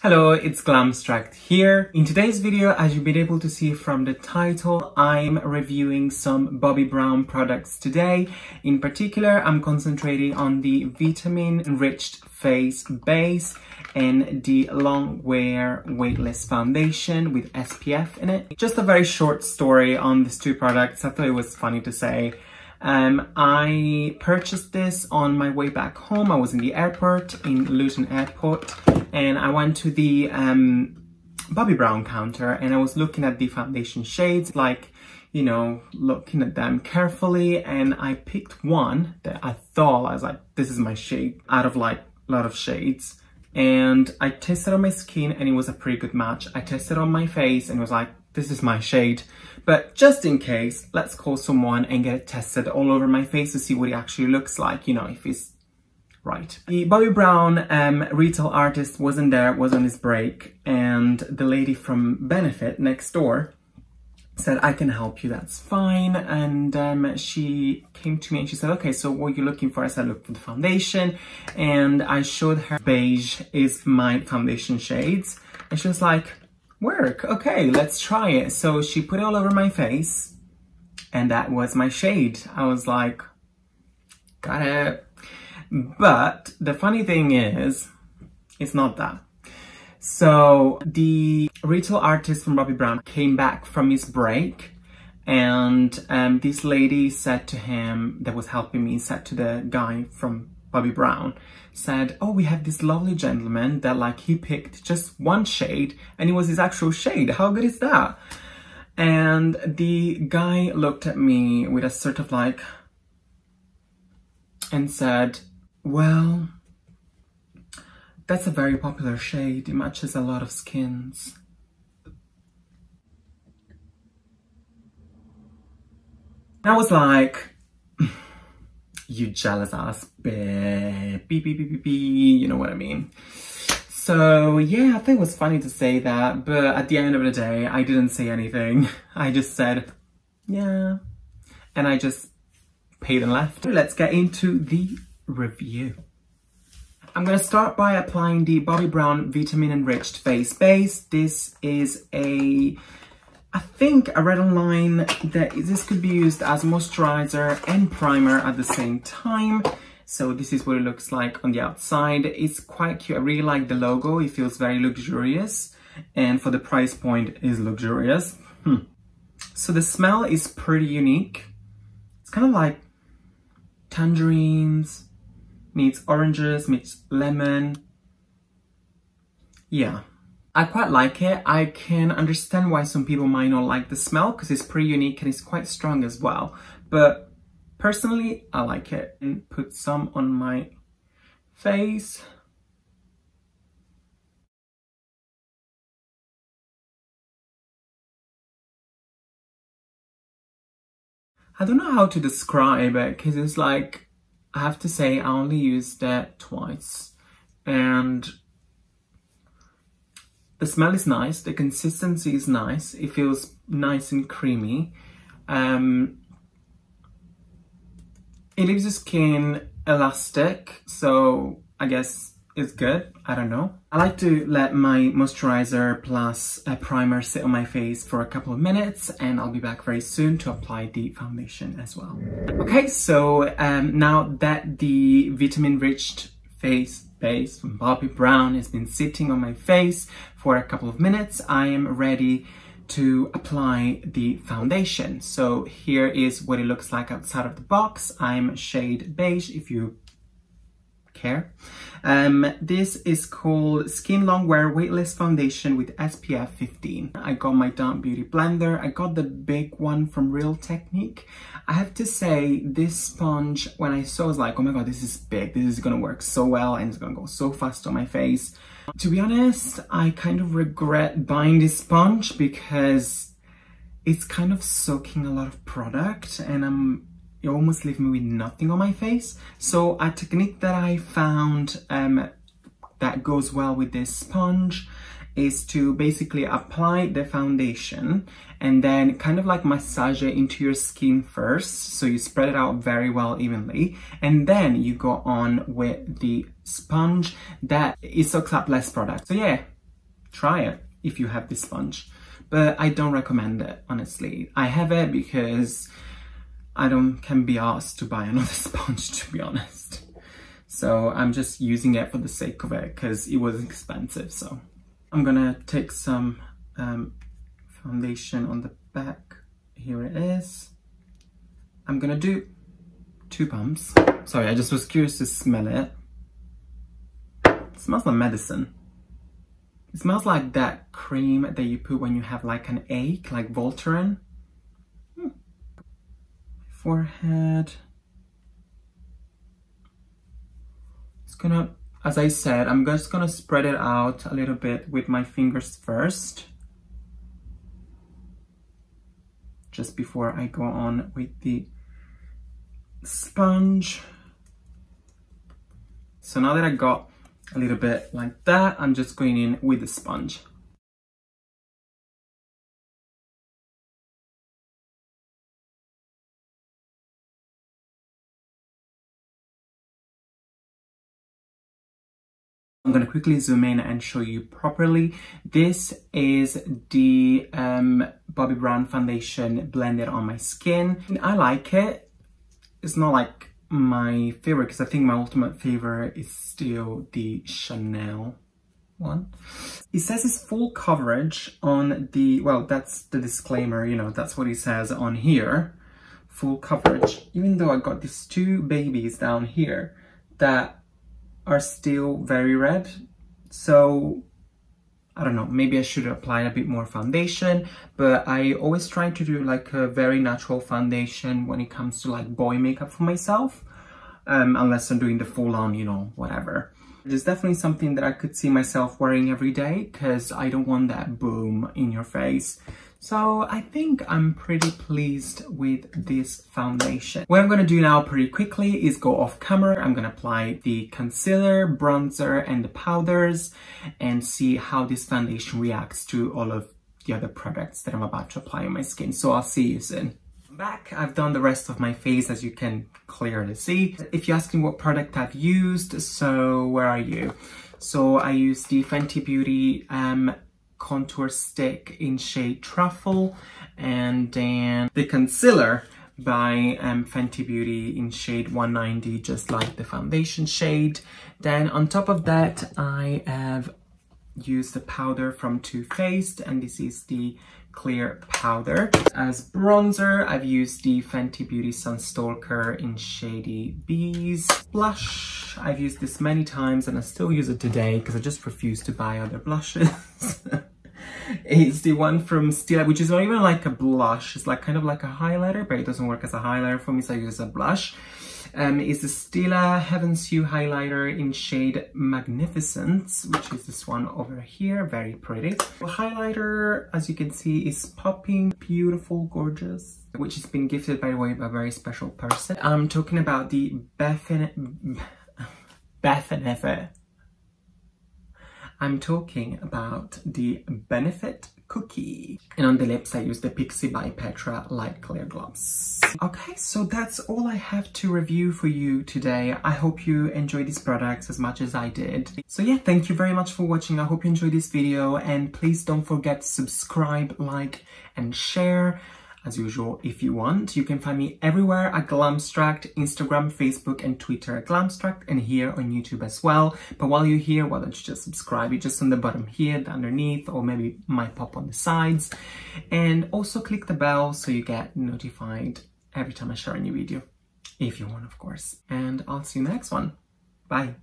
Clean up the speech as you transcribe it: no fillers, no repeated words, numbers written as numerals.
Hello, it's Glamstruct here. In today's video, as you've been able to see from the title, I'm reviewing some Bobbi Brown products today. In particular, I'm concentrating on the Vitamin Enriched Face Base and the Long Wear Weightless Foundation with SPF in it. Just a very short story on these two products. I thought it was funny to say. I purchased this on my way back home. I was in the airport, in Luton Airport, and I went to the Bobbi Brown counter and I was looking at the foundation shades, like, you know, looking at them carefully, and I picked one that I thought, I was like, this is my shade out of like a lot of shades. And I tested on my skin and it was a pretty good match. I tested on my face and it was like, this is my shade. But just in case, let's call someone and get it tested all over my face to see what it actually looks like, you know, if it's right. The Bobbi Brown retail artist wasn't there, was on his break, and the lady from Benefit next door said, I can help you, that's fine. And she came to me and she said, okay, so what are you looking for? I said, look for the foundation. And I showed her beige is my foundation shades. And she was like, work, okay, let's try it. So she put it all over my face and that was my shade. I was like, got it. But the funny thing is, it's not that. So the retail artist from Bobbi Brown came back from his break, and this lady said to him, that was helping me, said to the guy from Bobbi Brown, said, oh, we have this lovely gentleman that, like, he picked just one shade and it was his actual shade. How good is that? And the guy looked at me with a sort of like, and said, well, that's a very popular shade. It matches a lot of skins. And I was like, you jealous ass bitch, beep, beep, beep, beep, beep, you know what I mean? So yeah, I think it was funny to say that, but at the end of the day, I didn't say anything. I just said, yeah, and I just paid and left. Let's get into the review. I'm gonna start by applying the Bobbi Brown Vitamin Enriched Face Base. This is I think I read online that this could be used as moisturizer and primer at the same time. So this is what it looks like on the outside. It's quite cute. I really like the logo. It feels very luxurious. And for the price point, it is luxurious. So the smell is pretty unique. It's kind of like tangerines meets oranges meets lemon. Yeah. I quite like it. I can understand why some people might not like the smell because it's pretty unique and it's quite strong as well. But personally, I like it. And put some on my face. I don't know how to describe it because it's like, I have to say I only used that twice. And the smell is nice, the consistency is nice, it feels nice and creamy. It leaves the skin elastic, so I guess it's good, I don't know. I like to let my moisturizer plus a primer sit on my face for a couple of minutes, and I'll be back very soon to apply the foundation as well. Okay, so now that the Vitamin Enriched Face Base from Bobbi Brown has been sitting on my face for a couple of minutes, I am ready to apply the foundation. So here is what it looks like outside of the box. I'm shade beige if you care. This is called Skin Long Wear Weightless Foundation with SPF 15. I got my Damp Beauty blender. I got the big one from Real Technique. I have to say, this sponge, when I saw, I was like, oh my god, this is big. This is gonna work so well and it's gonna go so fast on my face. To be honest, I kind of regret buying this sponge because it's kind of soaking a lot of product and it almost leaves me with nothing on my face. So a technique that I found that goes well with this sponge is to basically apply the foundation and then kind of like massage it into your skin first. So you spread it out very well evenly, and then you go on with the sponge that it soaks up less product. So yeah, try it if you have this sponge. But I don't recommend it, honestly. I have it because I can be asked to buy another sponge, to be honest. So I'm just using it for the sake of it because it was expensive. So I'm gonna take some foundation on the back. Here it is. I'm gonna do 2 pumps. Sorry, I just was curious to smell it. It smells like medicine. It smells like that cream that you put when you have like an ache, like Voltaren. Forehead. It's gonna, as I said, I'm just gonna spread it out a little bit with my fingers first, just before I go on with the sponge. So now that I got a little bit like that, I'm just going in with the sponge. I'm going to quickly zoom in and show you properly. This is the Bobbi Brown foundation blended on my skin. I like it. It's not like my favorite because I think my ultimate favorite is still the Chanel one. It says it's full coverage on the, well, that's the disclaimer, you know, that's what it says on here. Full coverage, even though I got these 2 babies down here that are still very red. So I don't know, maybe I should apply a bit more foundation, but I always try to do like a very natural foundation when it comes to like boy makeup for myself, unless I'm doing the full on, you know, whatever. It's definitely something that I could see myself wearing every day because I don't want that boom in your face. So I think I'm pretty pleased with this foundation. What I'm going to do now pretty quickly is go off camera. I'm going to apply the concealer, bronzer and the powders and see how this foundation reacts to all of the other products that I'm about to apply on my skin. So I'll see you soon. Back, I've done the rest of my face, as you can clearly see. If you're asking what product I've used, so where are you? So I used the Fenty Beauty contour stick in shade Truffle, and then the concealer by Fenty Beauty in shade 190, just like the foundation shade. Then on top of that, I have used the powder from Too Faced, and this is the clear powder. As bronzer, I've used the Fenty Beauty Sunstalker in Shady Bees. Blush, I've used this many times and I still use it today because I just refuse to buy other blushes. It's the one from Stila, which is not even like a blush. It's like kind of like a highlighter, but it doesn't work as a highlighter for me, so I use a blush. It's the Stila Heaven's Hue highlighter in shade Magnificence, which is this one over here, very pretty. The highlighter, as you can see, is popping, beautiful, gorgeous, which has been gifted, by the way, by a very special person. I'm talking about the Benefit Cookie. And on the lips, I use the Pixie by Petra Light Clear Gloss. Okay, so that's all I have to review for you today. I hope you enjoyed these products as much as I did. So yeah, thank you very much for watching. I hope you enjoyed this video, and please don't forget to subscribe, like, and share. As usual, if you want, you can find me everywhere at Glamstruct, Instagram, Facebook, and Twitter at Glamstruct, and here on YouTube as well. But while you're here, why don't you just subscribe? It's just on the bottom here, underneath, or maybe might pop on the sides. And also click the bell so you get notified every time I share a new video, if you want, of course. And I'll see you in the next one. Bye.